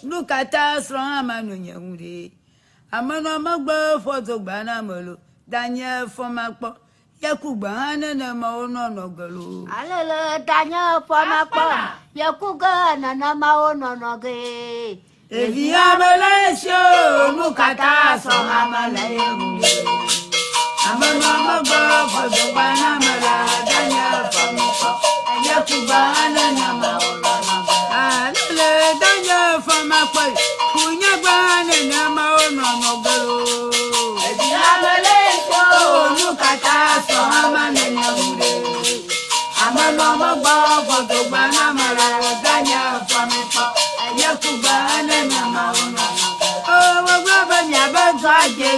Look at us from a man on your woody. A man on my bird for the banamolo, Daniel for my pop, Yakuba, and a mono no galo. Alala, Daniel for my pop, Yakuga, and a mono no gay. If you have a lesson, look at us from a man. A man on my bird for the banamala, Daniel for my pop, Yakuba, and a mono. Daniel from my place, Ewenyigba and no go. If you have a lesson, look at us from a man and your I'm a normal bar for the banamala, Daniel from my pop, Yakuba and a mono. Oh, Robin, never got ye.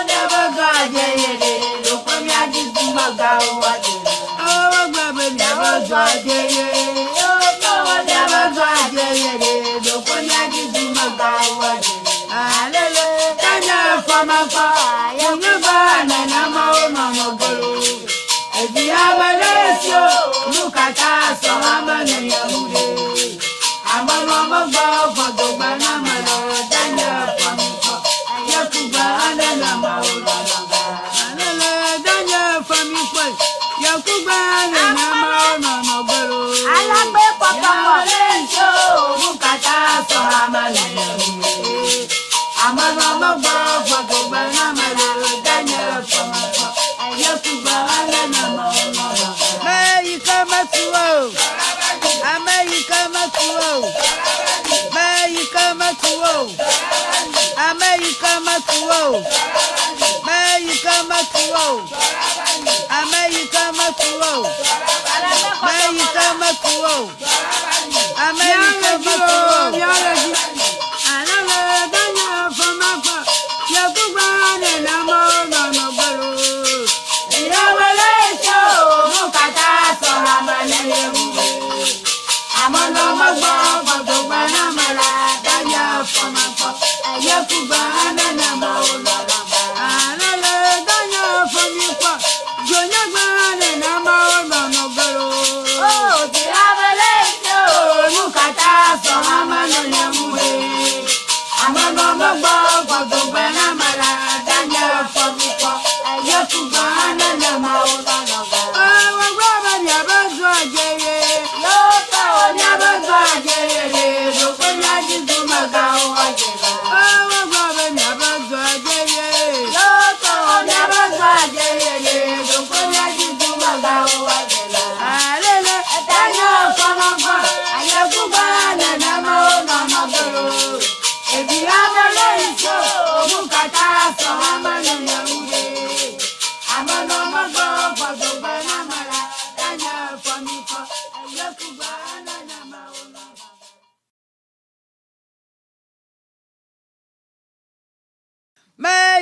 Never got ye. Look when I did my go. Oh, Robin, never got ye. Look at us, I'm a young I'm a normal girl for the banana, Daniel from Yakuba and a mono. Daniel from you, Yakuba and a mono. I love my papa. Look at us, I'm a young I'm a normal girl for the banana, Daniel from Yakuba and a mono. May you come at you. May you come at you. May you come at you. May you come at you. May you come at you. May you come at you. May you come at you. May you come at you. I don't know Daniel from my pop. You're good and I'm all on the bottle. You have a lesson. Look at us, I'm a I'm a normal girl for the banana, Daniel from my pop. Yakuba and a mono. Daniel from your pop. Ewenyigba and a mono go. Oh, the have a lesson. Look at us, I'm a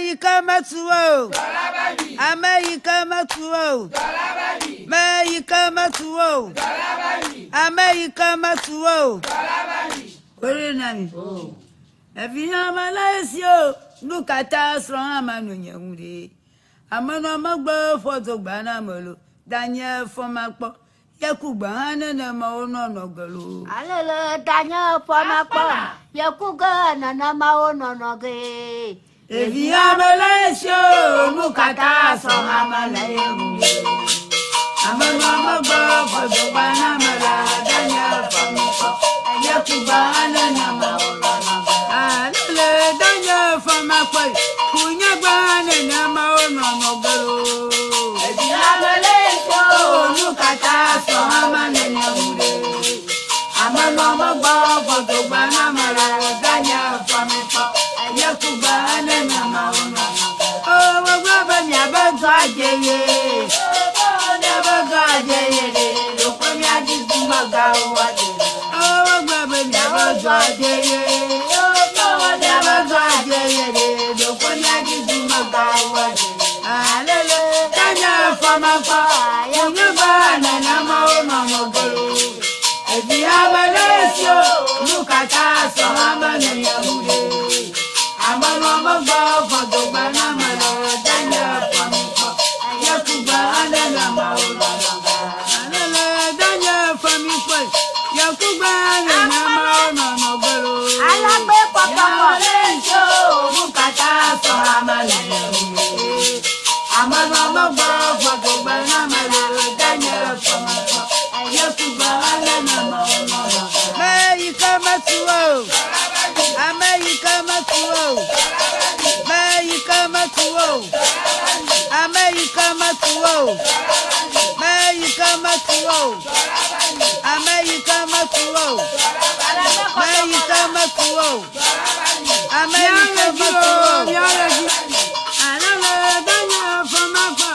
America matuo. America matuo. America matuo. America matuo. Where nani? Oh. Evina Malaysia. Look at us from Amanunyamudi. Amano magbo photo bana molo. Daniel from Akpo. Yakuba na maono no galo. Alele Daniel from Akpo. Yakuga na maono no ge. Evia Malaysia. Look at us from Amanunyamudi. Amano magbo photo bana molo. Daniel from Akpo. Yakuba na maono no galo. Alele Daniel from Akpo. Ewenyigba na maono no galo. Evia Malaysia. Look at us from Amanunyamudi. Amano magbo photo bana molo. Daniel from Akpo. Yakuba na maono no galo. Oh, wagaba nyabanzo ajeye. Nyabanzo ajeye. Lokwemya jizumagawo ajeye. Oh, wagaba nyabanzo ajeye. Nyabanzo ajeye. Lokwemya jizumagawo ajeye. Alele Daniel from Akpo. Ewenyigba na maono no galo. Evia Malaysia. Look at us from Amanunyamudi. Amano magbo photo bana molo. Daniel from Akpo. Yakuba na maono no galo. Alele Daniel from Akpo. Yakuba na maono no galo. Alagbe papa. Malaysia. Look at us from Amanunyamudi. Amano magbo photo bana molo. Daniel from Akpo. Yakuba na maono no galo. America matuo. America matuo. America matuo. America matuo. America matuo. America matuo. America matuo. America matuo. Alele Daniel from Akpo.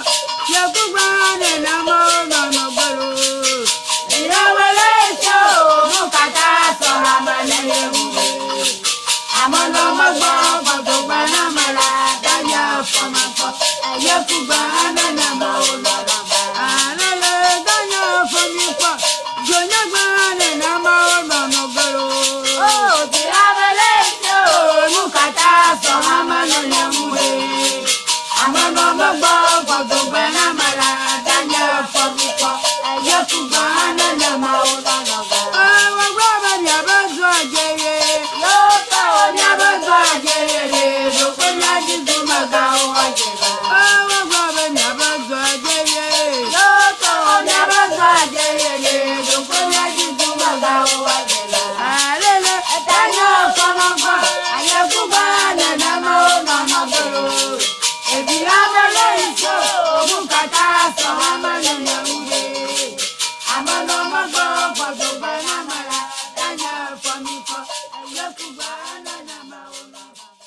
Yakuba na maono no galo. Evia Malaysia. Look at us from Amanunyamudi. Amano magbo photo bana molo. Daniel from Akpo. Yakuba na maono no galo. Alele Daniel from Akpo. Ewenyigba na maono no galo. Oh, Evia Malaysia. Look at us from Amanunyamudi. Amano magbo photo bana molo. Daniel from Akpo. Yakuba na maono no galo. Oh, wagaba nyabanzo ajeye. Nyabanzo ajeye. Lokwemya jizumagawo ajeye. Oh, wagaba nyabanzo ajeye. Nyabanzo ajeye. Lokwemya jizumagawo ajeye. Alele Daniel from Akpo. Yakuba na maono no galo. Evia Malaysia. Look at us from Amanunyamudi. Amano magbo photo bana molo. Daniel from Akpo. Yakuba na maono no galo.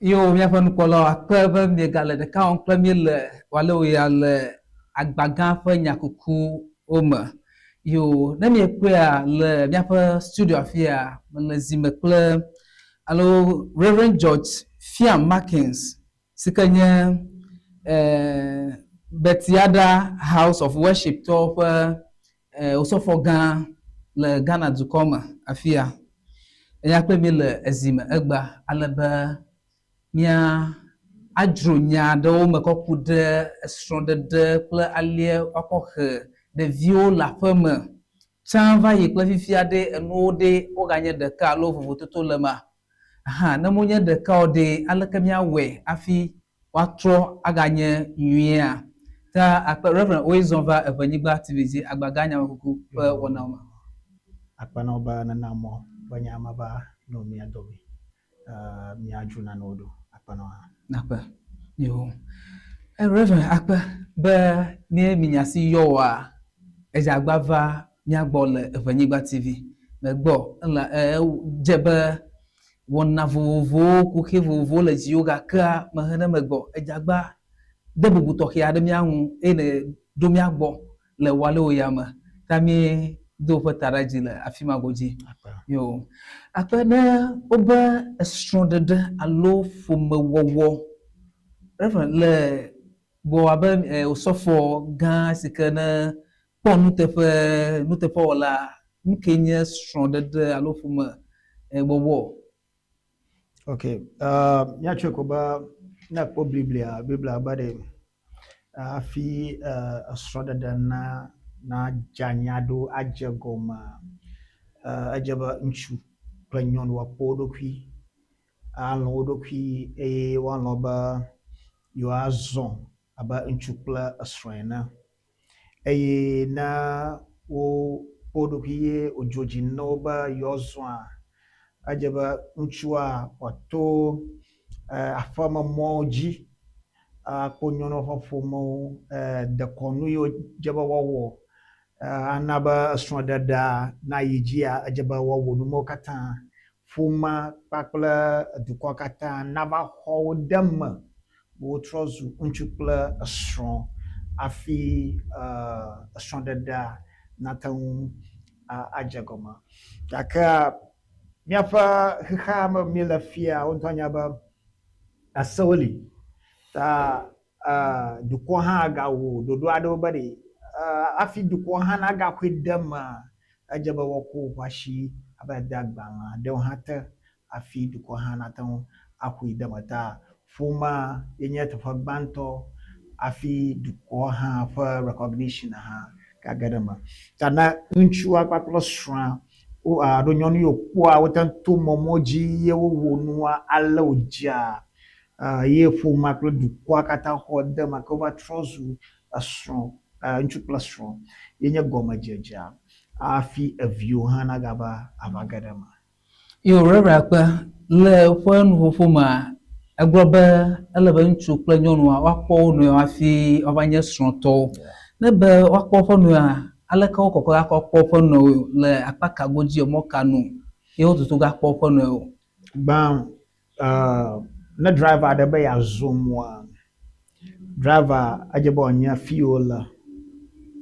Yo, miaƒe nukpɔlawo akpe be miegale ɖeka wɔm kple mi le wale ya le agbagã ƒe nyakuku me. Yo, ne miekpɔa le miaƒe studio afia mele zime kple alo Reverend George Fiam Markins si ke nye Betiada House of Worship tɔwo ƒe osɔfo gã le Ghana dukɔ me afia. Enya kple mi le ezime egba ale be mia adzro nya aɖewo me kɔku ɖe esrɔ̃ɖeɖe kple alie wakɔ he ɖeviwo le aƒe me tsã va yi kple fifia ɖe enuwo ɖe woganye ɖeka alo vovototo le ma. Ne monye ɖeka o ɖe aleke miawɔe hafi woatrɔ aganye nyuia. Ta akpe Reverend woezɔ̃ va Ewenyigba TV dzi agbagã nyamekuku ƒe wɔnawo me. Akpanɔ ba nenamɔ be nyama ba no mia domi mia dzuna no do akpanɔ ha. Nakpe. Yo. Reverend akpe be ne minyasi yɔa edzagba va miagbɔ le Ewenyigba TV. Megbɔ la dze be wɔna vovovowo kuxe vovovowo le dziwo gakea mehe ne megbɔ edzagba de bubu tɔxɛ aɖe mia ŋu eye ne ɖo miagbɔ le walewo ya me. Ta mi do pataraji la afima goji Apa. yo akana oba strong de alo fome wowo reverend le bo aba osofo gan sika na pon nu tepe wala nkenya strong de alo fome wowo Okay. Ya cheko ba na po Biblia ba de afi asroda da na janyado ajegoma ajaba nchu planyon wa podo kwi alo do kwi wan lo ba yo azon aba nchu pla asrena na wo podo kwi ojoji no ba yo zon ajaba nchu a wato afama moji akponyono fofomo de konu yo jaba wawo anaba asrodada na yijia ajaba wawo numo kata fuma pakla dukwa kata naba hodem bo trozu unchupla asron afi asrodada natan ajagoma kaka miafa hama milafia ontonya ba asoli ta dukɔ hã gawo dodo aɖewo be ɖe afi dukɔ hã naga koe dem edze be woakɔ woƒe asi ava de agbalẽ aɖewo hã te afi dukɔ hã nate ŋu axɔe dem ta foma yenye teƒe gbãtɔ afi dukɔ hã ƒe recognition hã gage ɖe me ta ne ŋutsua kpakple srɔ̃a alo nyɔnu yiwo kpɔa wote ŋu to mɔmɔ dzi ye wowɔ nua ale wodzia ye ƒoma kple dukɔa katã xɔ de me ke wova trɔ zu esrɔ̃ ŋutsu kple srɔ̃ yenye gɔmedzedzea afi eviwo hã nagava ava ge ɖe me. yo rera kpe le ƒe nuƒoƒo me egblɔ be ele be ŋutsu kple nyɔnua woakpɔ wo nɔewo hafi woava nye srɔ̃tɔwo ne be woakpɔ woƒe nɔewoa aleke wo kɔkɔ akɔ kpɔ woƒe nɔewo le akpa ka godzi mɔ ka nu ye wo tutu gakpɔ woƒe nɔewo Gbã ne driver aɖe be yeazɔ mɔa driver edze be wòanya fi wole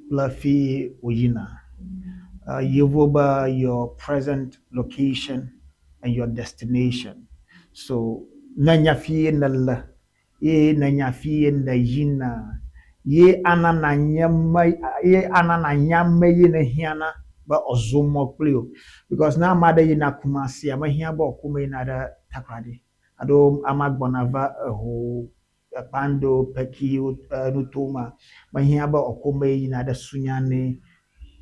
kple fi wòyina yevu be your present location and your destination so ne nya fi ye nele ye ne nya fi ye ne yina ye anana nya me ye ne hiãna be wòzɔ mɔ kpli o because ne ame aɖe yina Kumasi mehia be wòkɔ me yina ɖe Takoradi alo ame gbɔna va eho Kpando Peki nutoma mehia be wòkɔ me yina ɖe Sunyani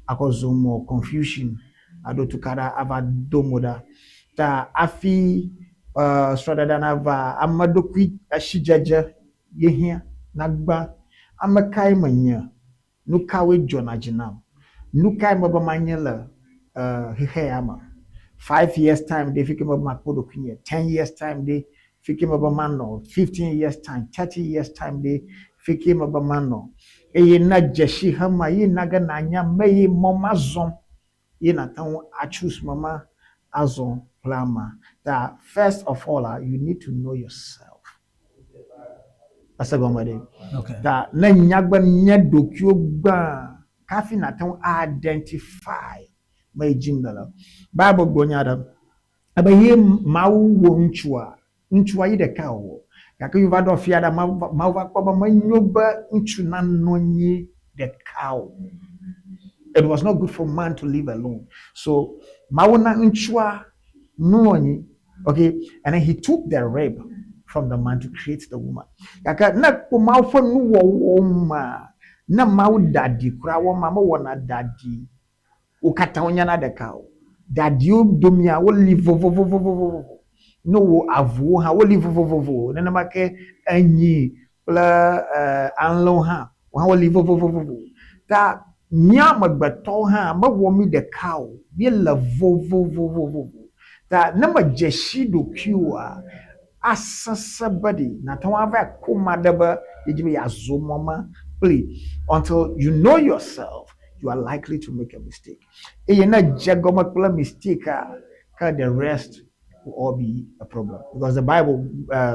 akɔ zɔ mɔ confusion aɖo tukaɖa ava do mo ɖa ta afi srɔ̃ɖeɖe nava ame ɖokui asidzedze ye hiã nagba ame kae menye nu kawoe dzɔna dzi nam nu kae me be manye le xexe ya me 5 years time ɖe fi ke me be makpɔ ɖokui nye 10 years time ɖe fi ke me be manɔ 15 years time 30 years time ɖe fi ke me be manɔ eye ne dzesi hema ye nage nanya me ye mɔ ma zɔm ye nate ŋu achoose mama azɔ kple ama ta first of all you need to know yourself ase gɔme ɖe ta ne nyagbe nye ɖokuiwo gbã kafi nate ŋu identify me yi dzim le Bible gblɔ nya ɖe ebe ye Mawu wɔ ŋutsua yi ɖeka wɔ gake yi va ɖo afia ɖe Mawu va kpɔ be menyo be ŋutsu nanɔ anyi ɖeka o. It was not good for man to live alone. So Mawu na ŋutsua nɔ anyi, okay, and then he took the rib from the man to create the woman. Gake ne kpɔ Mawu ƒe nuwɔwɔ ma ne Mawu daɖi kura wɔ ma mewɔna daɖi wo katã wonyana ɖeka o. Daɖiwo domia woli vovovovovovo ne wo avuwo hã woli vovovovo nenema ke enyi kple alẽwo hã woli vovovovovo ta mía amegbetɔwo hã mewɔ mi ɖeka o míele vovovovovo ta ne medze si ɖokuiwoa asese be ɖi nate ŋu ava ko ma ɖe be yedzi be yeazɔ mɔ ma kpli until you know yourself you are likely to make a mistake. Eye ne dze gɔme kple mistake the rest will all be a problem. Because the Bible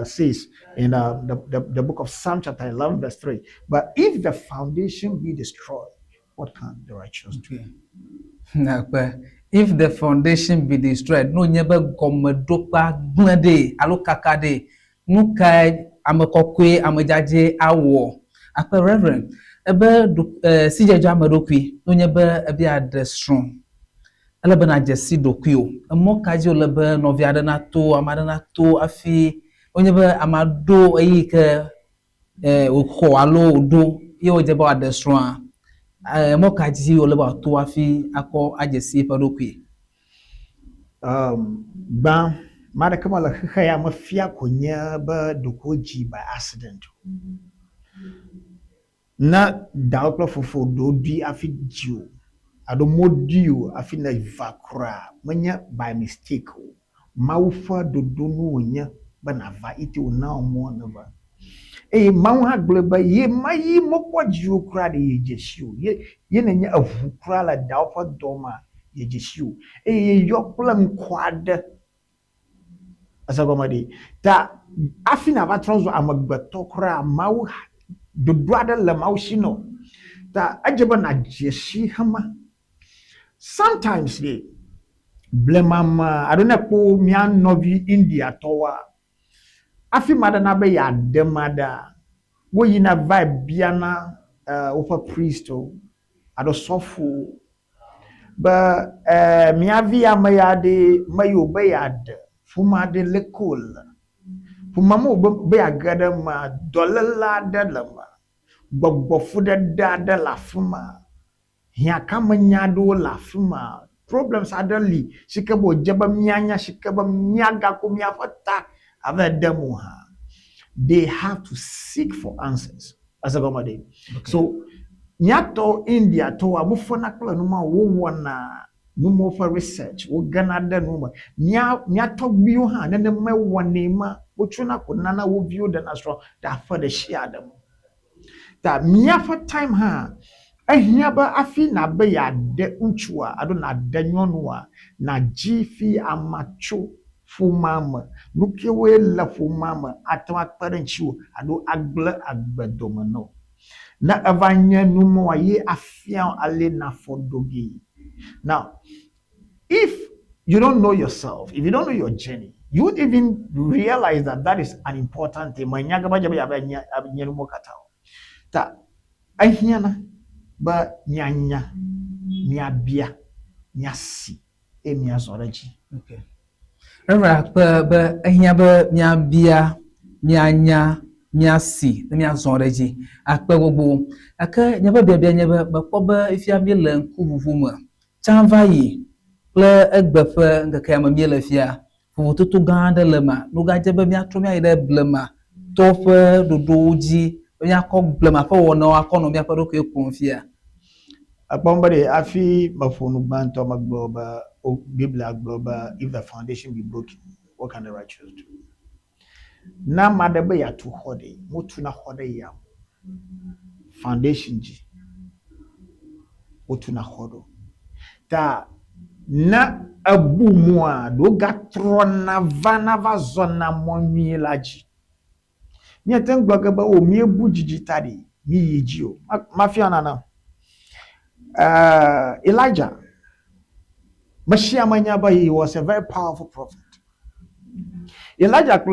says in the book of Psalm chapter 11 verse 3, but if the foundation be destroyed, what can the righteous do? If the foundation be destroyed, no nyebe gomedopa gblede alo kakade nukai amekokwe amejaje awo. Akpe reverend ebe sijejo amedokwi no nyebe ebi ade strong. Elebe na jesi dokwi o. Emo kaji olebe novi ade na to amade na to afi onyebe amado eyike okho alo odo ye ojebe ade strong. Mo kaji oleba to afi ako ajesi padokwi ba mara kama la khaya mafia konya ba dokoji by accident na dawpla fofo do di afi jiu ado modio afi na vakra manya by mistake mawfa dodo no wonya ba na va iti ona omo na ba mawu ha gleba ye mayi mokwajiu kra de ye jeshiu ye na nya avu kra la dawfa doma ye jeshiu yo plan kwade asagomade ta afina ba transo amagbato kra mawu dodoade le mawu shino ta ajeba na jeshi hama sometimes they blemama adona po mia novi India towa afi mada na be ya demada wo yina vibe biana ofa priesto ado sofu ba mia via mayade mayo be ya de fuma de lekol fuma mo be ya gada ma dolala de lama gbogbo fu de da la fuma hia kamanya do la fuma problems adali shikabo jaba mianya shikaba miaga ko miafata avademu ha. They have to seek for answers as a gomade. Okay. So nyato India to amufona kala numa wo wana numo for research wo ganada numa nyato biyo ha nene me wanema wo tuna ko nana wo view the natural that for the share them that mia for time ha ehia ba afi na be ya de unchua ado na de nyonwa na jifi amacho fumama nukewe la fumama atwa parenchiwo ado agble agbedomano na avanya numo ye afia ale na fodogi. Now if you don't know yourself, if you don't know your journey, you would even realize that is an important thing. Manyaga baje ba numo katao ta ahiana ba nyanya nyabia nyasi emia zoreji. Okay. Reverend be ehia be nyabia nyanya nyasi emia zoreji akpe gbogbo aka nyaba bia nyaba bakpo be ifia mi le nku vuvuma chanva yi ple egbefe ngaka ya mi le fia fututu gande le ma no ga jebe mi atro mi ide blema tofe dodoji onya ko blema fa wono akono mi apado ko ekunfia Abombade afi mafonu banto magloba o biblia globa if the foundation be broken what can the righteous do na madebe ya tu hode mutu na hode ya foundation ji mutu na hodo ta na abu mua do gatro na vana vazona monyi laji ni tengba gaba o mi ebu jijitari mi yiji o mafia na Elijah, he was a very powerful prophet. Elijah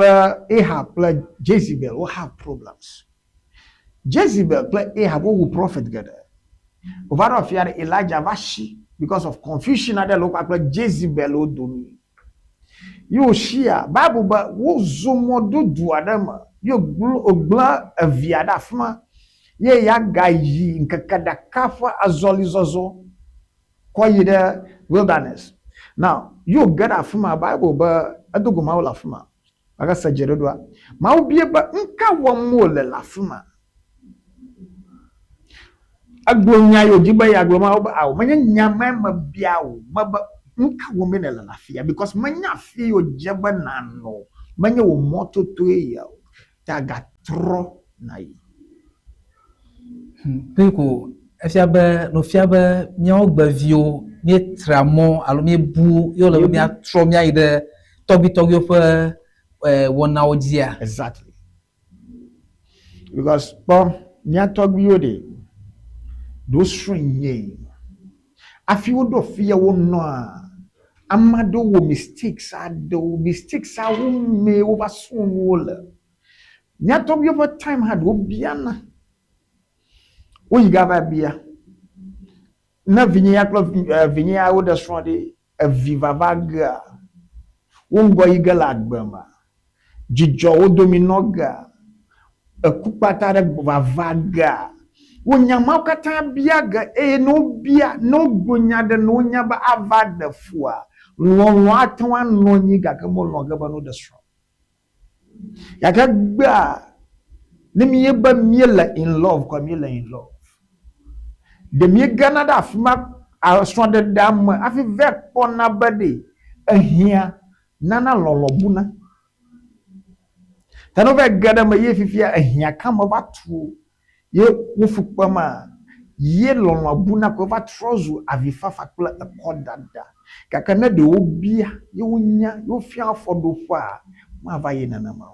Ahab Jezebel will have problems. Jezebel Ahab will prophet together. Over of Elijah vashi because of confusion at the local Jezebel will do. You share Bible but wo zomo do adama you ogla aviada fma ye ya gayi nkakada kafa azolizozo kwa yide wilderness. Now you get a fma Bible ba aduguma la fma aga sajeredwa ma obie ba nka wo le la fma agbonya yo giba ya agboma ba awo manya nyama ma biawo maba nka wo me la lafia because manya fi yo jeba nano manya wo moto to ya ta gatro na yi peko efiabe no fiabe nyawo gbavio ni tramo alo mi bu yo le mi atro mi aide togi ofe wona ojia. Exactly, because nya togi yo de do shrunye afi wo do fear wo no amado wo mistakes a wo me over so wo la nya to bi over time had wo biana wo yiga ba bia na vinya club vinya wo da so de viva vaga wo ngo yiga la agbama jijo wo dominoga akupata de vaga wonyama kata biaga no bia no gonya de no nya ba avada fua no atwa no nyi gaga mo no gaba no desro yaga gba ne mi yeba miela in love kwa miela in love de mi gana da afima so de dam afi vek pona bade ahia nana lolobuna tano vek gada ma ye fifia ahia kama batu ye wufukpama ye lolobuna ko va trozu avifa fakla ekodada kakana de obia ye wonya yo fia fodo fa ma va ye nana ma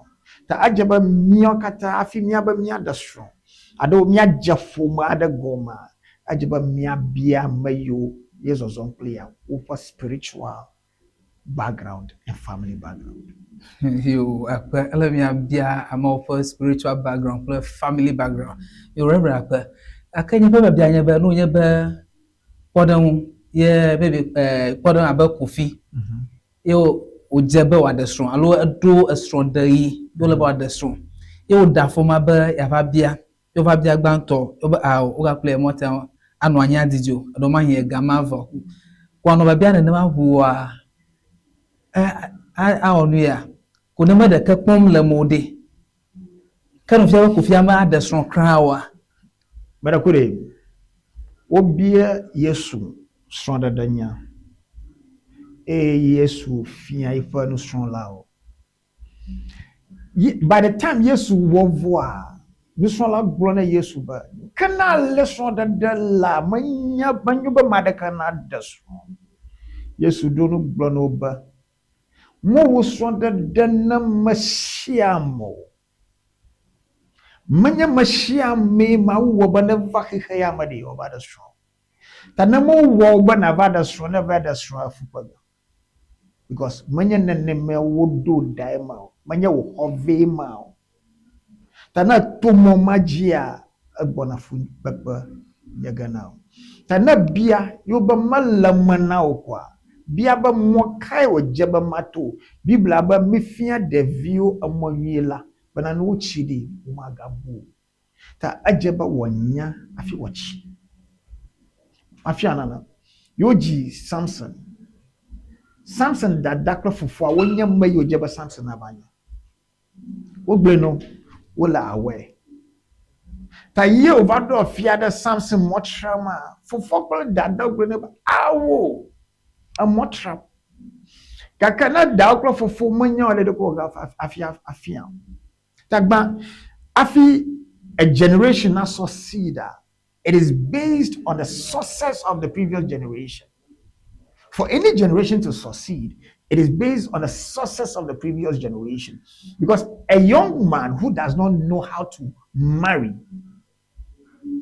ta ajaba miokata afi miaba miadasro ado miajafo ma ada goma ajaba miabia mayo yezozon player over spiritual background and family background. You let me bia I'm for spiritual background, plus family background. You remember I can never be anya no nyeba podon ye baby podon aba kofi. You ojebe wa the strong. Alo do a strong day you about the strong. You da for my ba ya fa bia. You fa bia gbanto you ba play motel anu anya dijo. Do ma here gama vo. Kwa no ba bia na ma huwa onu ya kuna ma da ka pom la mode kan fi ko fi ama da son krawa Bara kure obia Yesu son da danya Yesu fia ifa no son lao by the time Yesu wo voa no son la glo na Yesu ba kana le son da la manya banyu ba madaka na da son Yesu do no glo no ba mo wo son da na mashiamo manya mashiame ma wo ba na vakhe ya made o ba da son tanamo wo ba na ba da son na ba da son afupaga because manya nene me wodo daima manya wo hove ma tana tomo magia agbona fu baba yagana tana bia yo ba malama na okwa bia ba mokai o jeba mato bibla ba mefia de view amonwela bana no chidi umagabu ta ajeba wonya afi wachi afi anana yoji Samson da dakla fufu a wonya mayo jeba Samson abanya wo gbe no wo la awe ta ye ovado fia da Samson motrama fufu ko da dagbe no awo a motra kakana da oklo fufu manya ole de ko ga afia tagba afi a generation that succeed it is based on the success of the previous generation. For any generation to succeed, it is based on the success of the previous generation. Because a young man who does not know how to marry,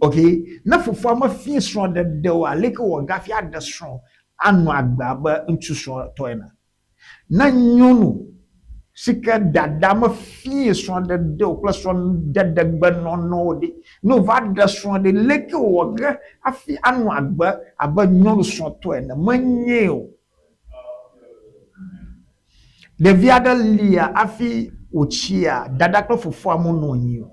okay, na for former fear strong that they were like or gafia the strong and no agba into strong toina. Na nyonu sika dadama fear strong that they plus strong that the no no vad the strong the lake or afi anu agba aba nyonu strong toina manyeo. The viada lia afi ochia dadaklo fufu amono nyo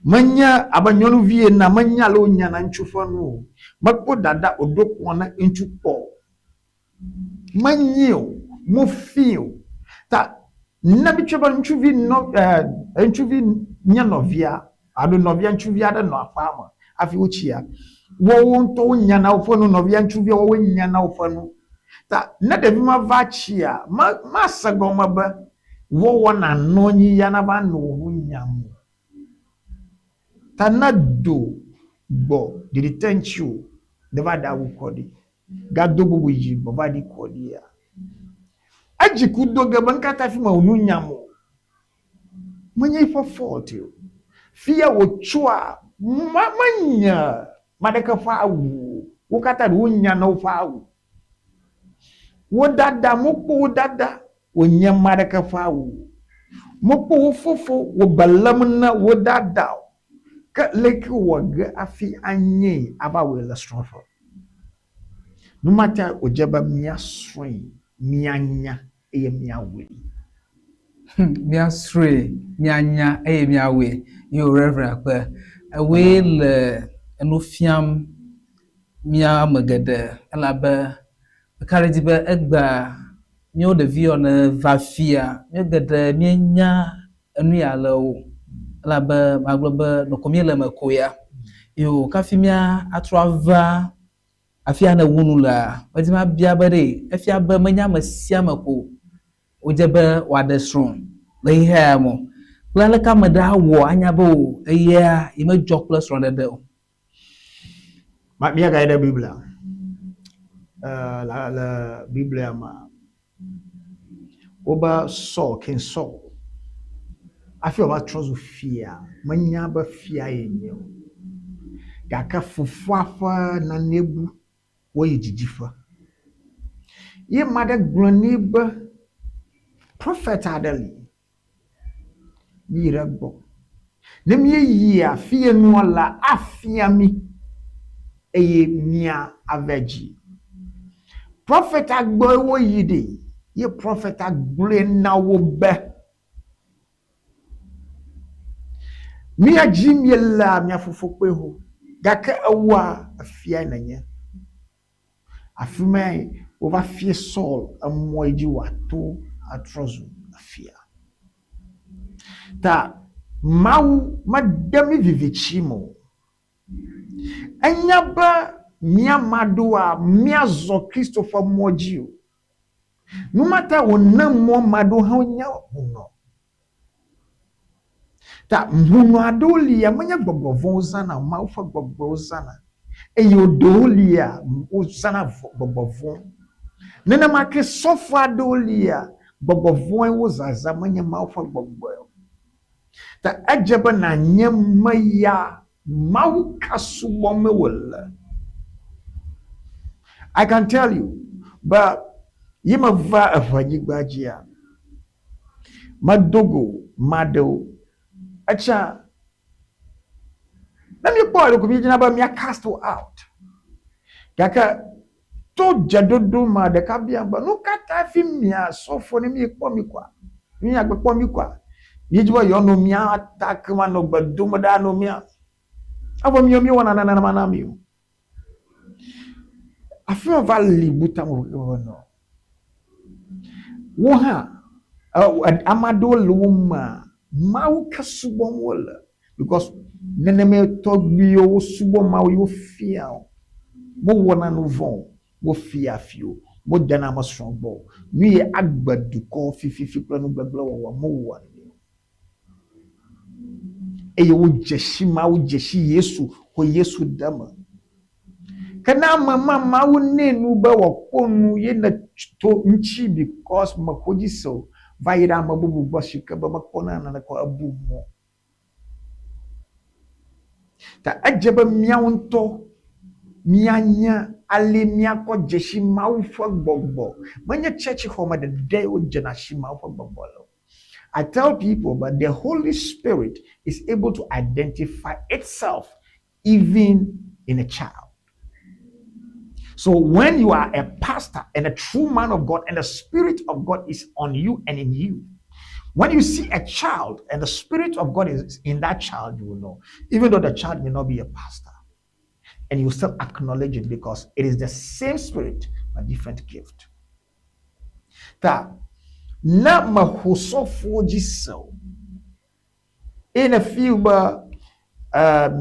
manya abanyonu vie na manya lo nya na nchufa no makpo dada odokwo na nchupo manyeo mo feel ta na bitweba nchuvi no nchuvi nya novia ado novia nchuvi ada no afama afi ochia wo nto nya na ofonu novia nchuvi wo nya na ofonu ta na de ma vachia ma sagoma ba wo na nonyi ya na ba no hunyam ta na do bo the retention the va da wo kodi gado bubu yi bo va di kodi ya aji kudo ga ban kata fi ma hunyam manya for fault you fear wo chua manya madaka fa awu wo kata wo nya no fa wo dada mokpo dada wo nya maraka fa mokpo wo fofo wo balam na wo dada ka leki wo ga afi anye aba we la strofo no matter ojaba mia swing mianya e mia we mia sre nyanya e mia we you reverend pa we le enofiam mia magade ala ba kariji ba egba nyo de vi on vafia nyo gade mienya enu ya lo ala ba magloba no komiele makoya yo kafimia atrava afia na wunu la wadima bia bare afia ba manya masia mako ojebe wadesron le ihe mo lele ka meda wo anya bo eya ime jobless run de ma mia ga da biblia la biblia ma oba so ken so afi oba trozo fia manya ba fia yenye gaka fufuafa na nebu wo yijijifa ye mada groniba prophet adali yira gbo nem ye yi afie no la afia mi eye mia aveji prophet agbo wo yide ye prophet agble na wo be mia jimiela mia fofokwe ho gaka awa afia nanye afime over fie Saul amoji wato atrozu afia ta mau madami vivichimo anyaba mia madoa mia zo Christopher moji no matter wonam mo mado ha onya huno ta huno adoli ya manya gbogbo zana ma ufa gbogbo zana eyo dolia uzana gbogbo nena make sofa dolia gbogbo wo zaza manya ma ufa gbogbo ta ajaba na nyema ya mau kasubo mewala. I can tell you, but yima va Ewenyigba jia madogo mado acha na mi kwa ko bi jina ba mi cast out kaka to jadodo ma de ka bia ba no kata fi mi asofo ni mi kwa mi agbepo mi kwa yijibo yo no mi attack ma no gbado mo da no mi abo mi wona na ma na mi afi va libuta mo no wo ha amado luma mau kasubon wala because neneme togbiyo subo mau yo fia mo wona no von mo fia fio mo dana mo strong ball mi agbadu ko fififi planu gbaglo wo mo wona e yo jeshi mau jeshi Yesu ko Yesu dama kana mama mau nenu ba wakonu ye na to nchi because makoji so vaira mabubu bashika ba makona na ko abumo ta ajaba miawonto mianya ale miako jeshi mau fo gbogbo manya church home the day o jenashi mau fo gbogbo. I tell people but the Holy Spirit is able to identify itself even in a child. So when you are a pastor and a true man of God and the Spirit of God is on you and in you, when you see a child and the Spirit of God is in that child, you will know, even though the child may not be a pastor, and you still acknowledge it because it is the same Spirit but different gift. Ta na mahosofo jiso in a few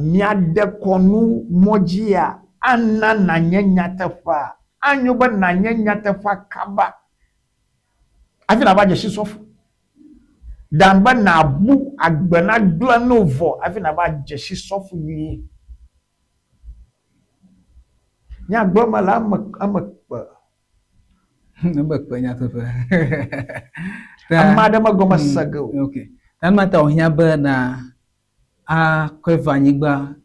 miade konu mojia anna na nyanyata fa anyoba na nyanyata fa kaba afina ba jeshi sofu damba na bu agbana dua novo afina ba jeshi sofu yi nya gboma la amakpa nambakpa nya to fa amada magoma sago okay dan mata ohia ba na a Ewenyigba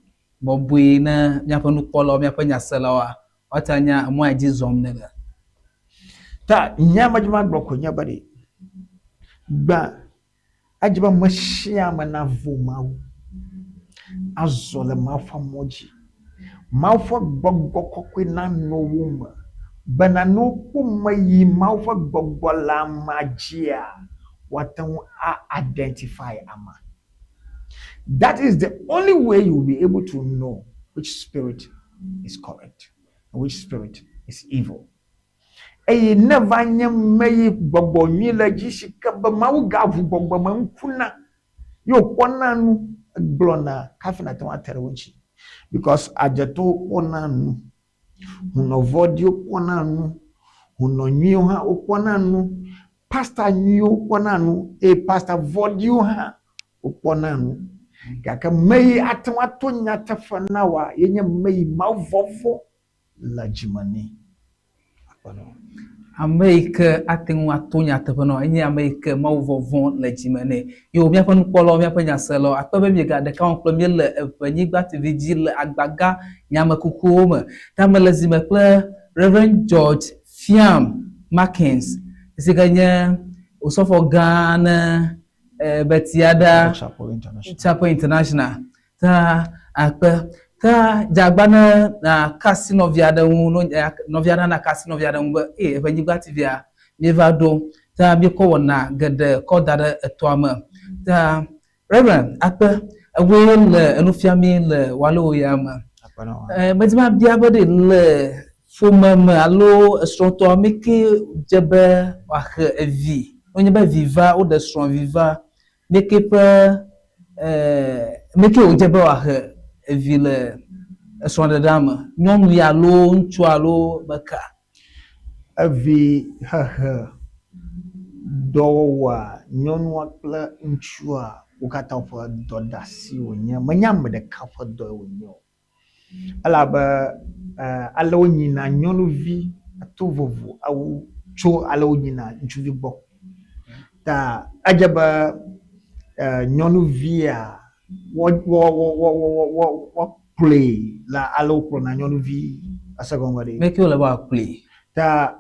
bobui na nya panu polo nya panya selawa watanya mo aji zom ne ga ta nyama juma bloko nyaba de ba ajiba mashia manavo mawo azole mafa moji mafa gbogbo kokwe na no woma bana no kumayi mafa gbogbo la magia watan identify ama. That is the only way you will be able to know which spirit is correct and which spirit is evil. Eye never nyamayi gbogbo nyila jishika ba mawu gavu gbogbo mankuna yo kwananu glona kafina twa terewunchi because ajeto kwananu huno vodio kwananu huno nyo ha kwananu pastor nyo kwananu pastor vodio ha kwananu kaka mai atwa tonya tafanawa yenye mai mavofo la jimani apano America atenwa tonya tepeno enye America mawovon la jimane yo mi afan kpolo mi afan yaselo akpebe mi ga de kan kplo mi le Ewenyigba TV le agbaga nyama kukuoma tamele zime kle Reverend George Fiam Markins isiganya osofo Ghana Betiada Chapel International ta akpe ta jagbana na casino viada no viada na casino viada Ewenyigba TV a mi vado ta mi ko wona gede ko dare etoama ta Reverend akpe we le enufiami le walo yama medima bia bode le fomama alo stronto meke jebe wa evi onye ba viva o de strong viva meke pe meke o jebe wa evi le strong dama nyonu ya lo ntu alo baka evi dowa nyonu akla ntu a ukata fo dodasi wonya manyam de kafa do wonyo alaba alo nyina nyonu vi atovovo awu cho alo nyina ntu vi bo ta ajaba nyonu vi a wo play la alo pro na nyonu vi asagongwade make you le play ta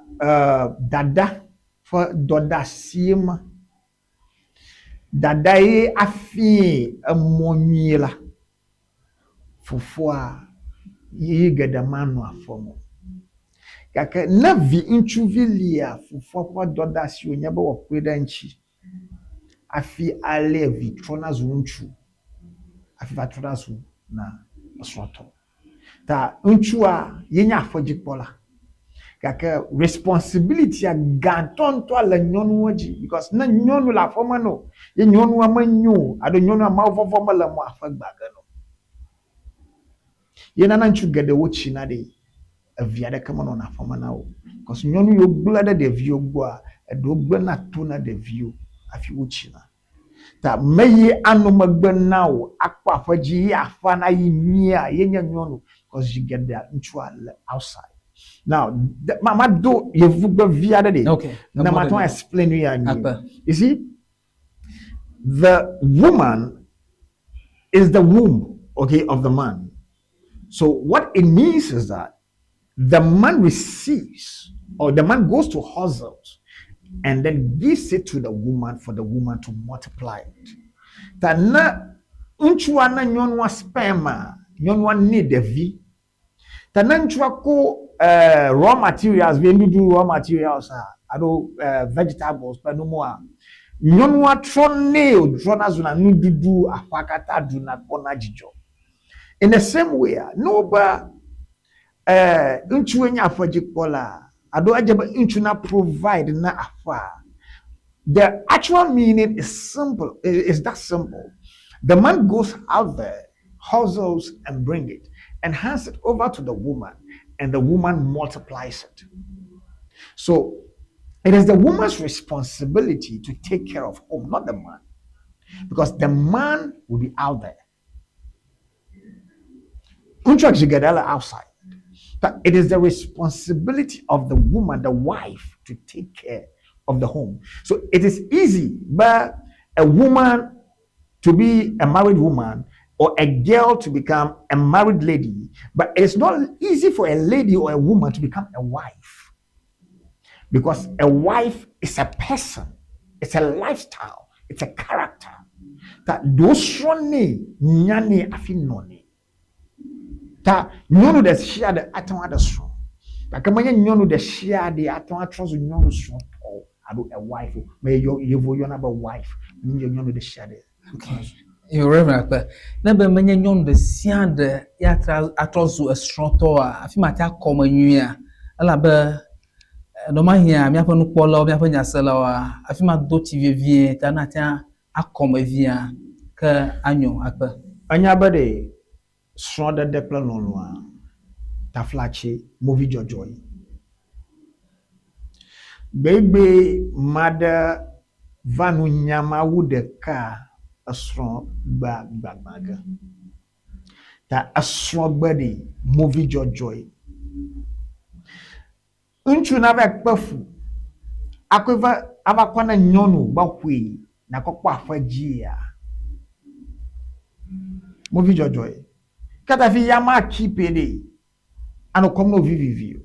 dada for dodasima dada ye afi amonyela fufua yi gadamano afomo kaka na vi inchuvilia fufua kwa dodasi onyaba wakweda nchi afi ale vi trona zunchu afi vatrona zu na asroto ta unchua yenya afojikpola kaka responsibility a gantonto ala nyonu waji because na nyonu la foma no ye nyonu amanyo ado nyonu amavovoma la mo afagbaga no ye na nchu gede wochi na de aviade kama no na foma na o because nyonu yo blada de vio gbo do gbo na to na de vio afi wochi na ta meye anomagba na o akwa faji afa na yimia ye nyonu because you get that nchu ala outside. Now, mama do you via the day. Okay. Now, I'm going to explain to you. You see, the woman is the womb, okay, of the man. So what it means is that the man receives, or the man goes to hustles, and then gives it to the woman for the woman to multiply it. Tana unchuana nyonwa sperma, nyonwa need the v. Tana unchuako raw materials, we do raw materials, vegetables, but no more. Nyonwa troneo, dronazuna nudu afakata do not onajijo. In the same way, no ba unchuenya afajikola, ado ajaba unchuna provide na afa. The actual meaning is simple, is that simple. The man goes out there, hustles and bring it, and hands it over to the woman, and the woman multiplies it. So it is the woman's responsibility to take care of home, not the man, because the man will be out there. Outside. But it is the responsibility of the woman, the wife, to take care of the home. So it is easy, but a woman to be a married woman, or a girl to become a married lady, but it's not easy for a lady or a woman to become a wife. Because a wife is a person, it's a lifestyle, it's a character. That those nyane afinone. Ta nyono de share the aton adso. Ta kamanya nyono de share the aton atros nyono so ado a wife. May you have a wife. Nyono de share the. Okay. Your Reverend Akpa. Na be manya nyon de sian de ya atrozu estroto a afi mata koma nwia. Ala be no ma hia mi afa no kpola mi afa nyasela wa afi ma do TV vie ta na ta akoma via ka anyo Akpa. Anya bade stronger de plan no ta flache movie jojoy. Baby mother vanu nyama wude ka a strong bag that a strong body movie joy unchu na ba kpafu akweva abakwana nyonu bakwe na kokwa afajia movie joy kata fi yama kipede ano komno vivivio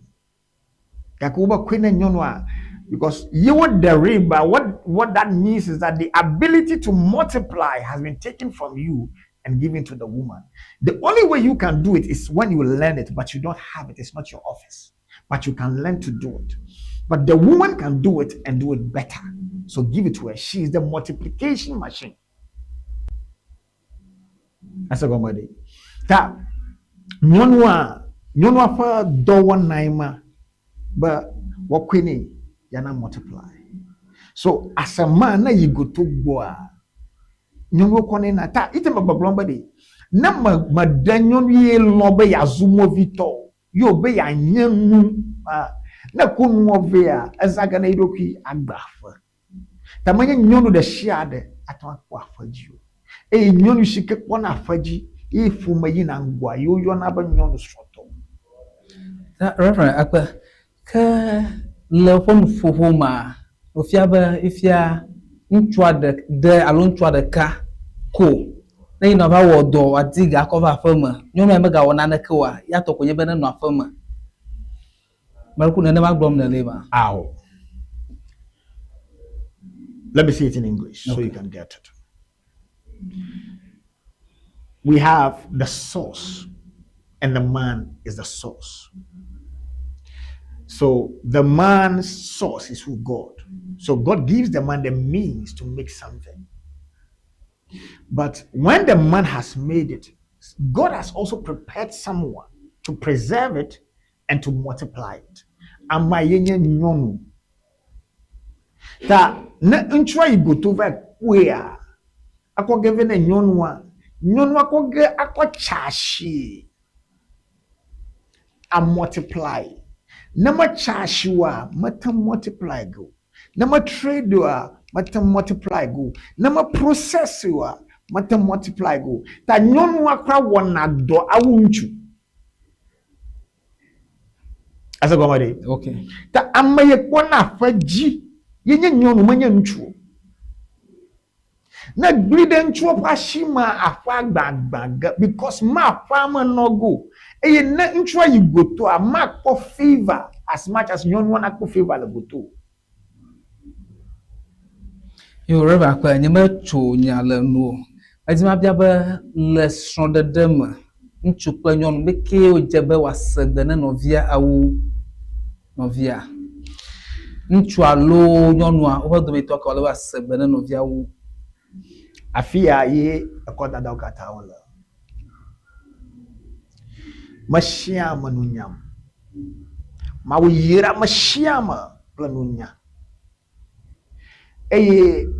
yakuba kwena nyonu a because you would the riba, what that means is that the ability to multiply has been taken from you and given to the woman. The only way you can do it is when you learn it, but you don't have it. It's not your office, but you can learn to do it. But the woman can do it and do it better. So give it to her. She is the multiplication machine. That's a good Ta nyonwa fa do one naima, but what queenie. Yana multiply. So as a man, na you go to boa. Nyongo kone na ta ite mabablomba de. Na madanyon ye lobe ya zumo vito. Yo be ya nyenu. Na kunu ovea azaga na idoki agbafa. Tamanya nyonu de shiade atwa kwa faji. Nyonu shike kwa na faji. Fuma yina ngwa yo na ba nyonu soto. Reverend Akpa ka le fon fuhuma ofiaba ifia ntwa de alon twa de ka ko na ina ba wodo adiga cover fama nyono emega wona na kewa ya to konye be na no afama malku na ma glom na leba Ow. Let me say it in English so you can get it. We have the source and the man is the source. So the man's source is who God. So God gives the man the means to make something. But when the man has made it, God has also prepared someone to preserve it and to multiply it. Amayenye nyonu. Ta na nchwa igoto va kwea. Ako geve na nyonu ako ge ako chashi. A multiply. Nama chashiwa mata multiply go. Nama trade wa mata multiply go. Nama process wa mata multiply go. Ta nyonu akra wana do awunchu. Asa kwa made. Okay. Ta amaye kona faji. Yenye nyonu mwenye nchu. Na gride nchu apashima afa gbagbaga because ma farmer no go. Eye na nchu ayi go to a mark for favor as much as nyonu wana ko favor le go to. Yo Reverend Akpa nyema cho nyala no. Azima bia ba le sonde dem nchu pa nyonu beke ojebe wasede na novia awu novia. Nchu alo nyonu a obodo me to ka ole wasede na novia awu. Afia ye akota da okata wala. Mashiama nunyam. Mawira mashiama planunya.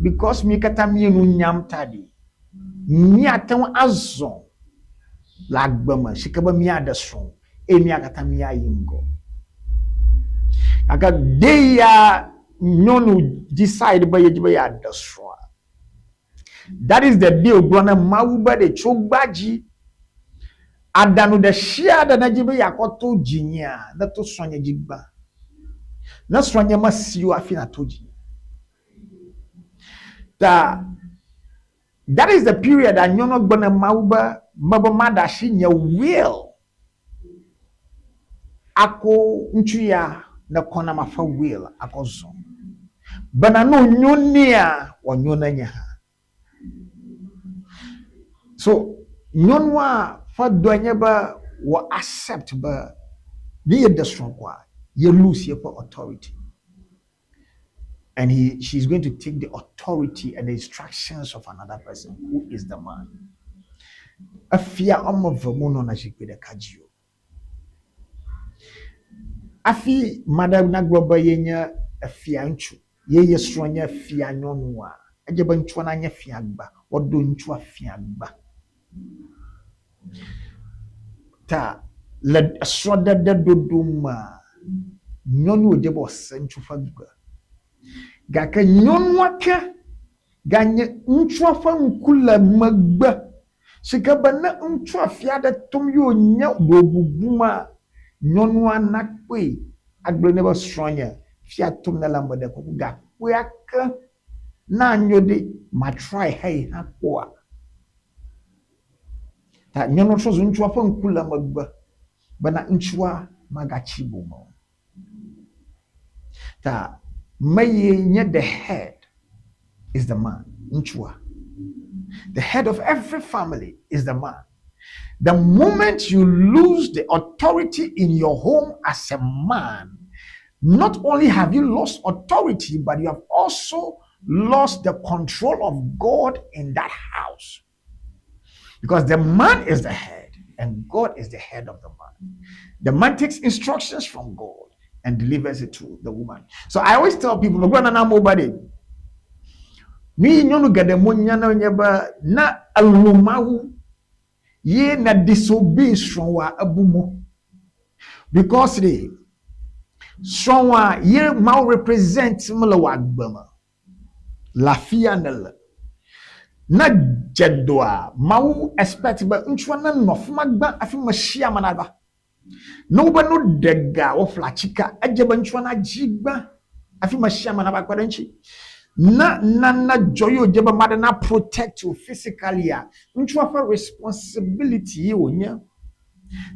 Because mi kata mi nunyam tadi. Mi atan azon. Lagbama shikaba mi adason. Mi akata mi ayingo. Aka deya nyonu decide ba yejiba ya adason. That is the deal, brother. Mauba de chogbaji. Adanu de shia da najibe yakoto jinya. That to swanya jigba. Na swanya masiyo afina toji. Ta That is the period that you're not gonna mauba madashi your will. Ako nchuya na kona mafa will ako zo. Bana no nyonia wa nyonanya. So nyonwa fa doanya ba wa accept ba ye the strong kwa ye lose your authority. And she's going to take the authority and the instructions of another person who is the man. Afia omovomono na jikwe kajio. Afi madam na globa yenya afia nchu. Ye stronya afia nyonwa. Ajeba nchu na nya afia agba. Wodo nchu afia agba. Ta le asroda de dodoma. Nyonu ojeba senchu fagba. Gaka nyonwa ka ganye nchu afa nkula magba. Sikabana nchu afia de tom yo nya bobubuma. Nyonwa nakwe agble never stronger fia tum na lambo de kuga we aka na nyode ma try hey hapoa ta nyono so nchwa fa nkula magba bana nchwa magachi bomo ta maye nya the head is the man nchwa. The head of every family is the man. The moment you lose the authority in your home as a man, not only have you lost authority, but you have also lost the control of God in that house. Because the man is the head, and God is the head of the man. The man takes instructions from God and delivers it to the woman. So I always tell people, ni nyonu gade monyana nyeba na alumahu ye na disobey strong wa abumo because the strong wa ye mau represent mala wa agbama lafia na jedwa mau expect ba nchwa na nofuma gba afi mashia manaba no ba no dega wo flachika ajeba nchwa na jigba afi mashia manaba kwadanchi na joyo jeba madana protect you physically nchwa for responsibility onya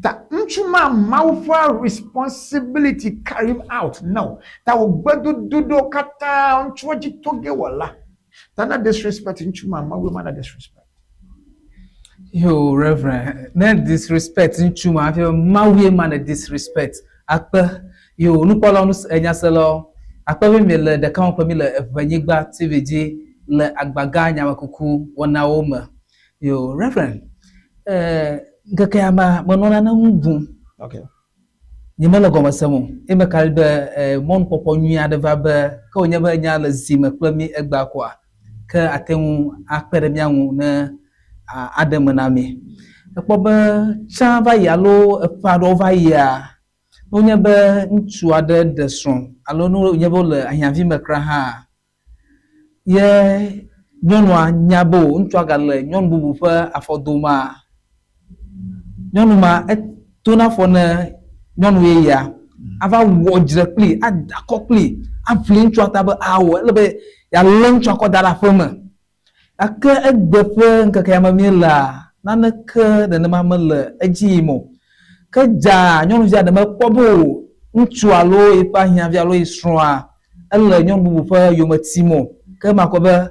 ta nchuma maufa responsibility carry him out now ta ogbado dodo kata nchwa jitoge wala ta na disrespect nchuma mawe mana disrespect yo reverend na disrespect nchuma afio mawe mana disrespect akpa yo nupola nu enyaselo akpawe mele de kan pa mi le Ewenyigba TVG le agbaga nyamakuku wona woma yo reverend ngaka ma monona na ngu okay nyimele gomasemo e kalbe mon popo nua de va be ka onya ba nya la zima plami egba kwa ka atenu akpere mianwu na adam na mi ekpoba cha va yalo pado va ya onya ba ntu ade de strong alo no onya bo le ahiavi mekra ha ye nyonu anyabo ntu aga le nyonu bubu fa afodoma nyonu ma etona fo na nyonu ye ya ava wo directly adakopli aflin ntu ataba awo lebe ya lunch akodara fama aka egbefe nkaka yamamila nanaka de na mamala ajimo kaja nyonu via de mapobo ntu alo ipa hiavi alo isroa ele nyonu bubu fa yomatimo ka makoba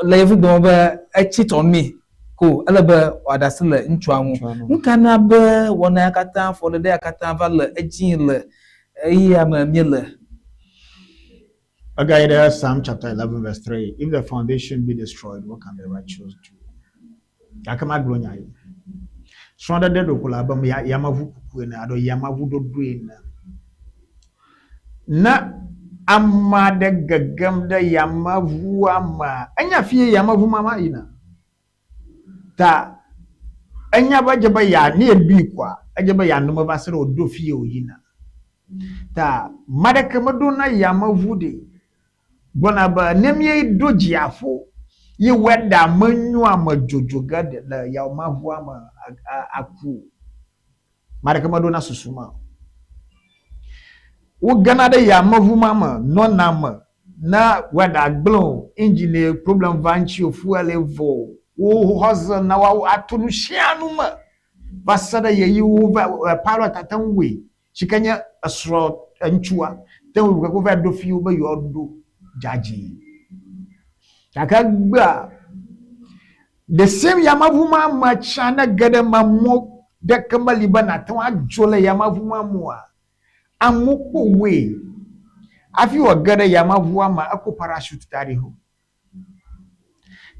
levu do ba cheat on me ko ele ba wadasile ntu anwu nkana ba wona akata for the day akata vala ajinle iya mamila. Okay, there's Psalm chapter 11 verse 3. If the foundation be destroyed, what can the righteous do? Yakama glonya. Sonda de do kula bam ya yamavu kuku na ado yamavu do duin na amma de gagam da yamavu ama anya fie yamavu mama ina ta anya bajaba ya ne ebi kwa ajaba ya no ba sere odo fie oyina ta madaka madona yamavu de bona ba nemye dojiafo ye weda manyu amajojoga de la yamavu ama aku madaka madona susuma wo gana de yamavu mama no nama na wada glow engine problem vanchi fuel level wo hustle na wa atunu shianu ma basada ye wo pilot atanwe chikanya asro anchua then we go over do fi wo be yodo jaji takagba the same yamavuma machana gada mamo de kamali bana tawa jole yamavuma moa amoko we afi wa gada yamavuma ma ako parachute tari ho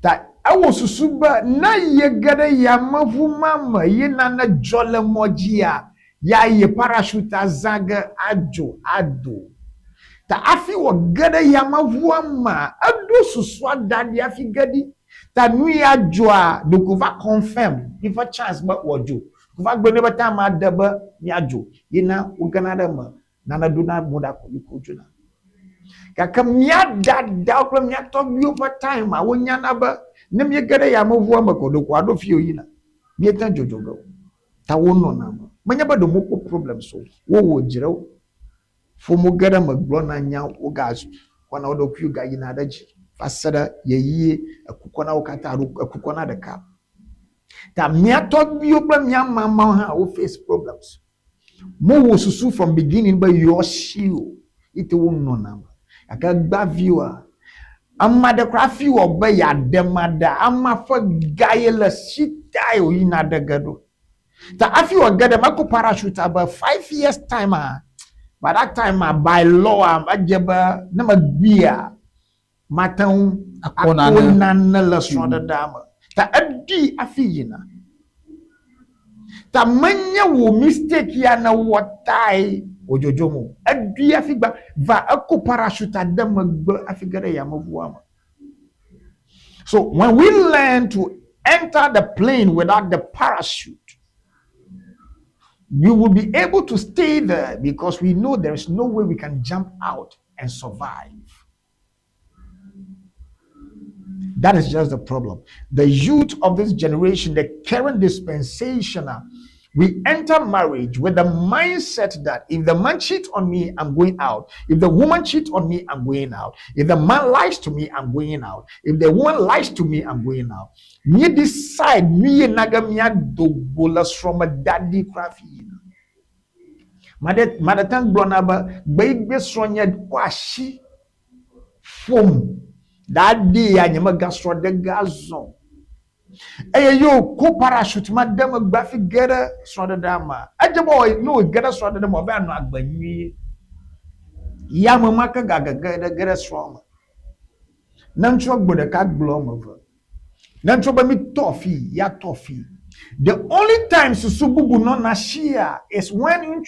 ta awo susuba na ye gada yamavuma ma ye nana jole mojia ya ye parachute azaga ajo ado ta afi wa gada yamavuma ma ado suswa dadi afi gadi ta nui adjoa de kuva confirm if a chance but wojo kuva gbe ne bata ma daba ni adjo yina uganada ma nana duna moda ko ikojuna kaka mia da ko mia to bi over time a wonya na ba ne me gere ya mavu amakodo ko ado fie yina bi tan jojogo ta wono na ma manya ba do moko problem so wo jirew fo mo gere magbo na nya wo gas kwana odo ku ga yina daji fasada yeyi akukona ukata akukona de ka ta mia to bi oba mia mama ha wo face problems mo wo susu from beginning but your shield it won no na aka gba viewer amma da crafi wo ba ya demada amma fa gayela sita yo ina daga do ta afi wo gada mako parachute about 5 years time by that time by law ajeba na magbia matão akona na la sonda dama ta addi afiyina ta manya wo mistake ya na wotai ojojomo addi afigba va ako parachute dama afigara ya mavuama. So when we learn to enter the plane without the parachute, we will be able to stay there because we know there is no way we can jump out and survive. That is just the problem. The youth of this generation, the current dispensation, we enter marriage with the mindset that if the man cheats on me, I'm going out. If the woman cheats on me, I'm going out. If the man lies to me, I'm going out. If the woman lies to me, I'm going out. Me decide me nagamia do bolas from a daddy crafty. Madatang blonaba baby sonya kwashi foam. That day I never gastro de gazon. Hey yo, co parachute, madame Buffy get a soda dama. At the boy, no, get a soda dama, but not by me. Yamamaka gaga get a strong. None trouble with a cat bloom over. None trouble me toffee, ya toffee. The only time Susubu no nashia is when you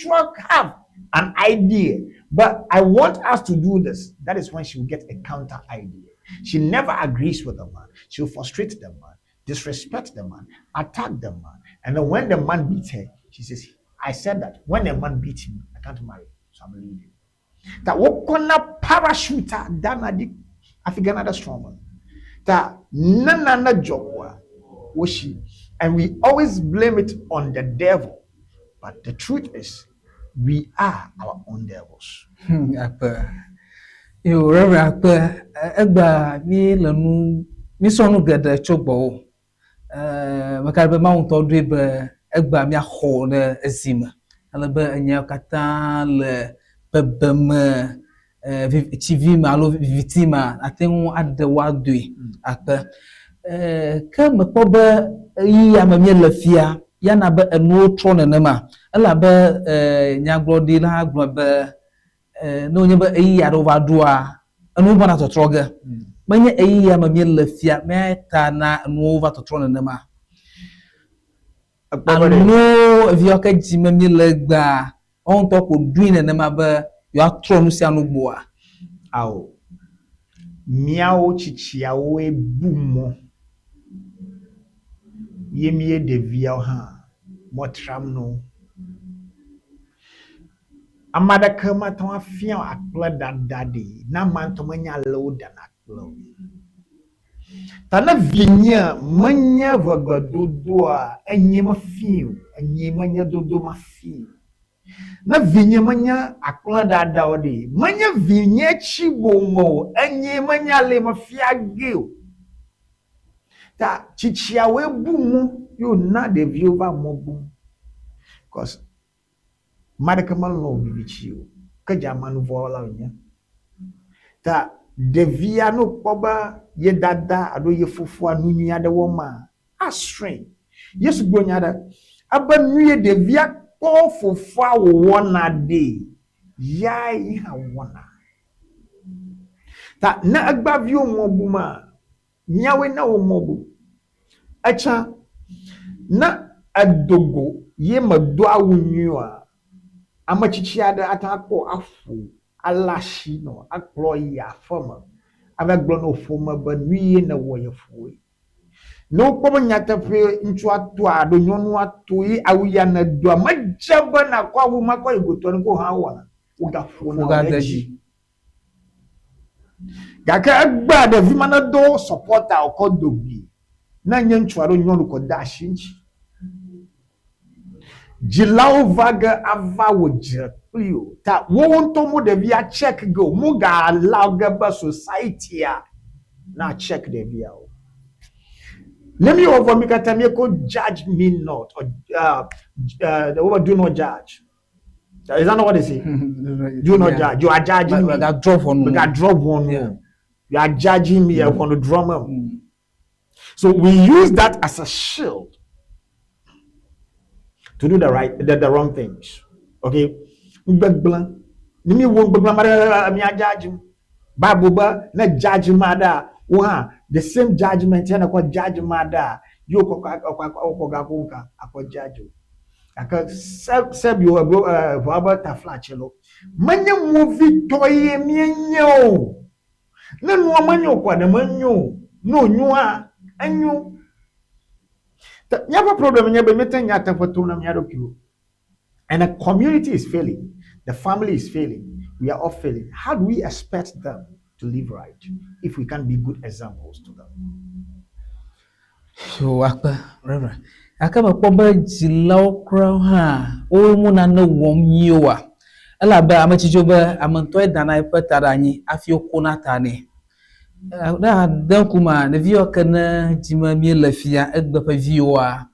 have an idea. But I want us to do this. That is when she will get a counter idea. She never agrees with the man. She will frustrate the man, disrespect the man, attack the man. And then when the man beats her, she says, I said that when a man beats me, I can't marry. So I'm leaving. That wokona parachuter danadi African other strong man. That nana jokwa woshi. And we always blame it on the devil. But the truth is, we are our own devils. Yo, Reverend Egba mi lanu mi sonu gede chogbo makarbe mount odrebe Egba mi aho ne ezima alebe anya kata le bebem TV ma lo victima atenwu adewa dui akpe ke me pobe yi amamie lafia ya na be enu tro ne ma ala be nyaglodi la aglobe no nyeba eyi ya over doa anu bana to troga manya eyi ya mamie lafia meta na anu over to tro na ma anu evioka ji mamie legba on to ko duin na ma ba yo atro no sia no boa awo miao chichiawo ebumo yemie de via ha motram no amada kama to afia akpla dadade na manto manya loda na akpla tana vinya manya vagadodo a enye mafio enye manya dodo mafio Na vinye manya akla dada odi. Manya vinye chibomo enye manya le mafiageo. Ta chichia we bumu you na de viova mobu. Cause madakamal no bibichiu. Kaja manu vola nya. Ta de via no koba ye dada ado ye fufu anu nya de woma. A strain. Yes gbonya da aba nuye de via ko fufu wona de. Yai ha wona. Ta na agba vio mobu ma. Nyawe na wo mobu. Acha na adogo ye mado awunwa amachichi ada atako afu alashi no akro ya fama abeglo no foma banwie na wo ye fuwe no ko nyata fe ntu ato ado nyonu ato yi awuya na do amajaba na kwa wu makwa igoto no ko ha wona ugafu na ugaji gaka agba da vimana do supporter okodobi na nyantu ado nyonu ko dashi nchi Jilau vaga ava wajir plio ta won to mo de via check go mo ga allow gaba society na check the via let me over me kata me ko judge me not or the over do not judge. Is that not what they say? Do not judge. You are judging me. We got drop on. We got drop one. Yeah. You are judging me. I'm going to drum up. So we use that as a shield to do the wrong things. Okay? Nimi won gbegba mara mi judge Bible ba na judge mada wa the same judgment na ko judge mada you ko ga kunka akọ judge aka seb you for about taflachelo manya movie toye mienyo na no manyo kwa na manyo no nyua anyo nyaba problem nyaba meten nyata foto na myado kiwo. And the community is failing, the family is failing, we are all failing. How do we expect them to live right if we can't be good examples to them? So, Reverend, akaba kwaba jilaw kra ha o mu na no wom yiwa ala ba amachijoba amanto dana ipatara anyi afioko na tane da dan kuma na vio kana jima mi lafia egba pa vioa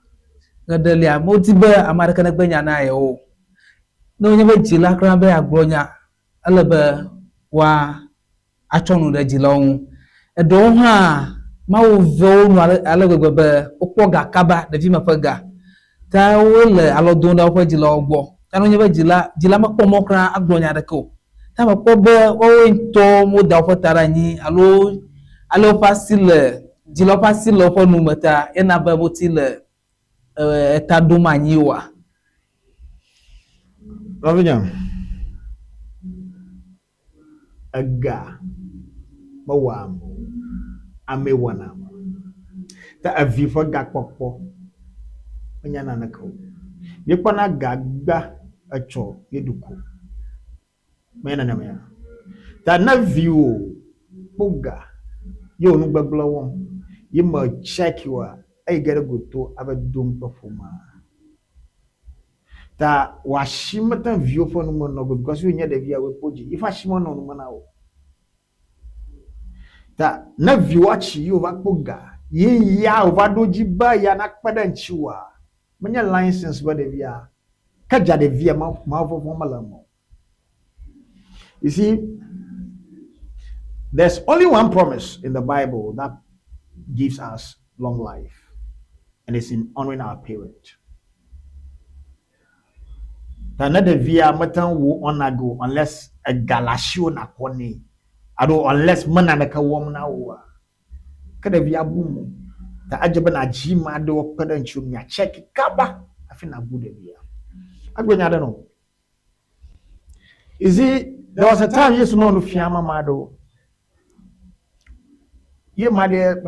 gadalia motiba amarka na gbanya na yo no nyeba jila kra ba agronya ala ba wa achonu da jilaw edo ha ma wo vo no ala gbagba okwoga kaba da vi mapaga ta wole alodon da okwa jila ogbo ta no nyeba jila makpomokra agronya da ko ta makpobe o into mo da ofotara nyi alo pasile jila pasile ofo nu mata ena ba motile eta duma nyiwa Ravinya aga mawam amewana ta avifo gakpokpo onya na nako yekwana gagba acho yeduko mena na me ta na view buga yo nu gbaglo won yima check you ay gere goto abadum performa ta washimata view for no no because you nya the view we poji if ashimo no no na wo ta na view achi you bakpoga ye ya ovadoji ba ya na kpada nchiwa menya license ba the view kaja the view ma for malamo. You see, there's only one promise in the Bible that gives us long life, and it's in honoring our parents. Another via matan wo onago unless a galasio na kone, ado unless mananaka womna wo. Kada via bumu. Ta ajaba na jima do kada nchumi ya check kaba afina bude via. Agwenya I don't know. Is it there was a time yes no fiama mado. Ye made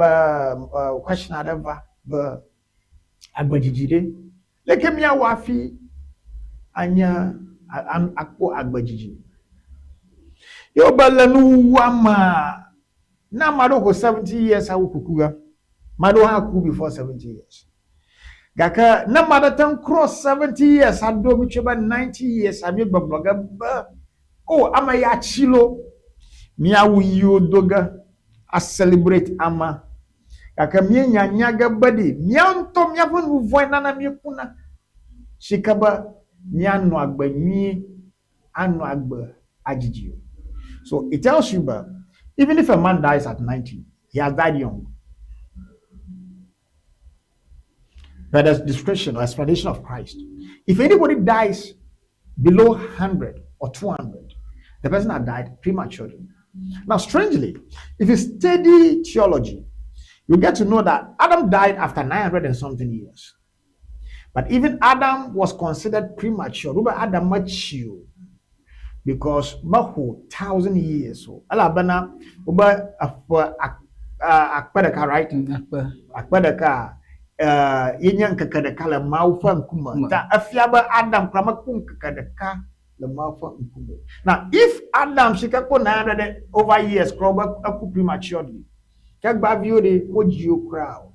question adava ba agbajijide. Leke miya wafi anya akpo agbajiji. Yo balanu wama na mado ko 70 years ha ukukuga. Mado ha ku before 70 years. Gaka na madatan cross 70 years ado mi cheba 90 years ami gbogboga ba. Oh ama ya chilo. Mi awu yodoga a celebrate ama. Gaka mi nyanyaga badi. Mi anto mi avon voin nana mi kuna. Shikaba mi anu agba mi anu agba ajiji. So it tells you that even if a man dies at 90, he has died young. By the discretion or explanation of Christ. If anybody dies below 100 or 200, the person had died prematurely. Now, strangely, if you study theology, you get to know that Adam died after 900 and something years. But even Adam was considered premature. Remember, Adam mature because mahu 1,000 years. So, alabana uba akpadaka, right? Akpadaka. Yenyan kakadaka le maufa nkuma. Ta afiaba Adam kramakun kakadaka le maufa nkuma. Now, if Adam shikako 900 over years, kroba aku prematurely. Kag ba view de ojio crowd.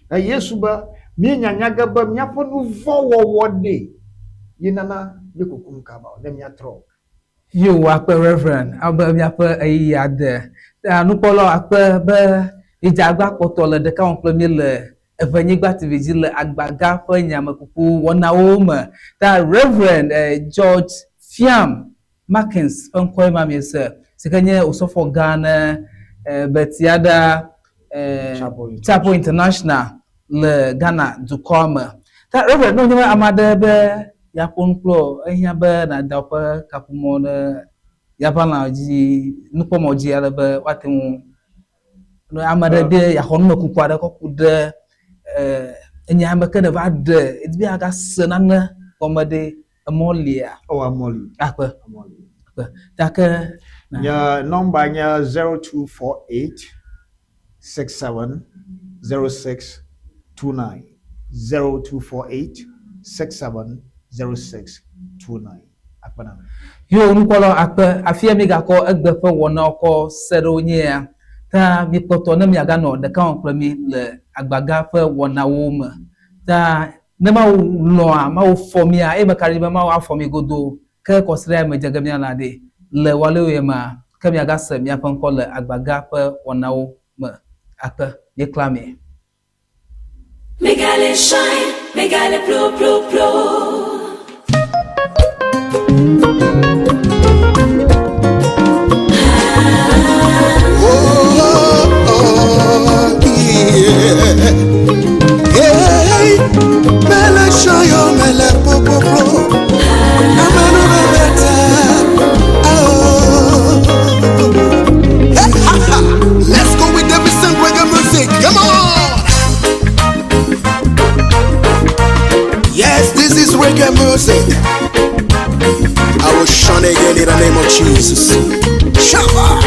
Na Yesu ba mi nyanyaga ba mi apo no wo de. Yinana yekukum kaba dem ya tro. You akpe reverend aba mi apa ayi ade. Anu polo akpe be ijagba potole de ka on premier le Ewenyigba TV le agbaga fa nyamakuku wona woma that Reverend George Fiam Markins onkoy ma me se sekanye osofo Ghana betiada Chapo International le Ghana Dukoma that Reverend no nyama amade be yapon klo ehia be na dapa kapumo na yapana ji nupo moji ala be watemu no amade be ya hono kukwada kokude enyama kana vade it be aga senana komade amolia Amoli. akwa taka Ya number nya 0248 670629 0248 670629 akwana yo nkolo akwa afia mi ga ko egbefe wona ko sero nya ta mi poto na mi aga no de kan kro mi le agbaga fe wona woma ta na ma lo a ma wo fomi a e bakari ma wa fomi godo ke ko sere ma jaga mi na de le wale we ma ka mi aga se mi afan ko le agbaga fe wona woma akpa ye clame Megale shine, megale blow, blow, blow. Hey, mele shoyo mele popo pro. Amanu bebeta. Hey, let's go with the recent reggae music. Come on. Yes, this is reggae music. I will shine again in the name of Jesus. Shabba.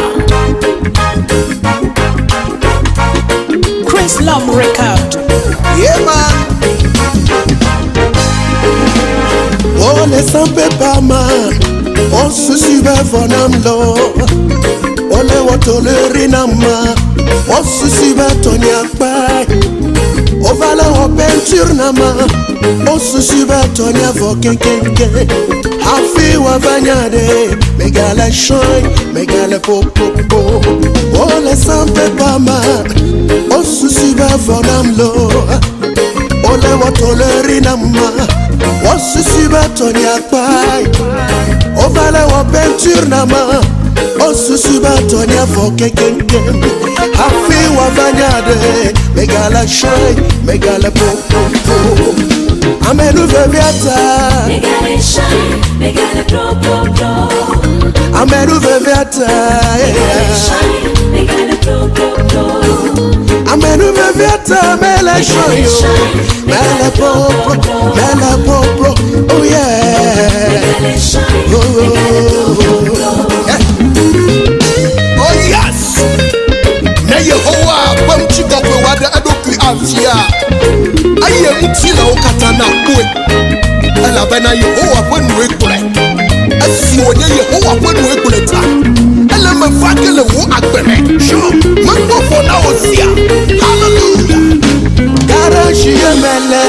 Chris Love record. Yeah, man. Oh, les pas man. On se suivait vonamlo. On les wotolérinama. On se suivait tonyakba. On va la peinture nama. On se suivait tonya vokenkenke. Hafi wa vanyade. Megale shine. Megale popo. Oh, les pas man. On se suivait vonamlo. Ole watole nama. On se suivait tonyakba. On va la peinture nama. On se suivait tonya vokenkenke. Hafi wa vanyade. Megale shine. Megale popo. Amenu veviata. Megale shine, megale blow, blow, blow. Amenu veviata. Megale shine, megale blow, blow, blow. Amenu veviata. Mele shoyo. Mele popo. Mele popo. Oh yeah. Megale shine, megale blow, blow, blow. Oh yes. Na Yehowa bamchika kwa wada adoku afia. Aye mutila okatana kwe. Ela bana Yehowa kwenu ekure. Asi wonye Yehowa kwenu ekure ta. Ela mafakele wo agbere. Sure. Mambo fona osia. Hallelujah. Gara shiyemele.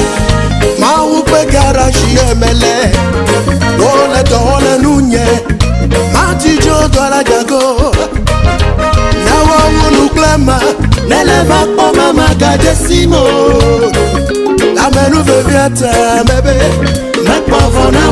pe garage emele ole dole nunye mati jo dola jago na wa wonu klema neleva po mama gadesimo la menu veviate mebe me povona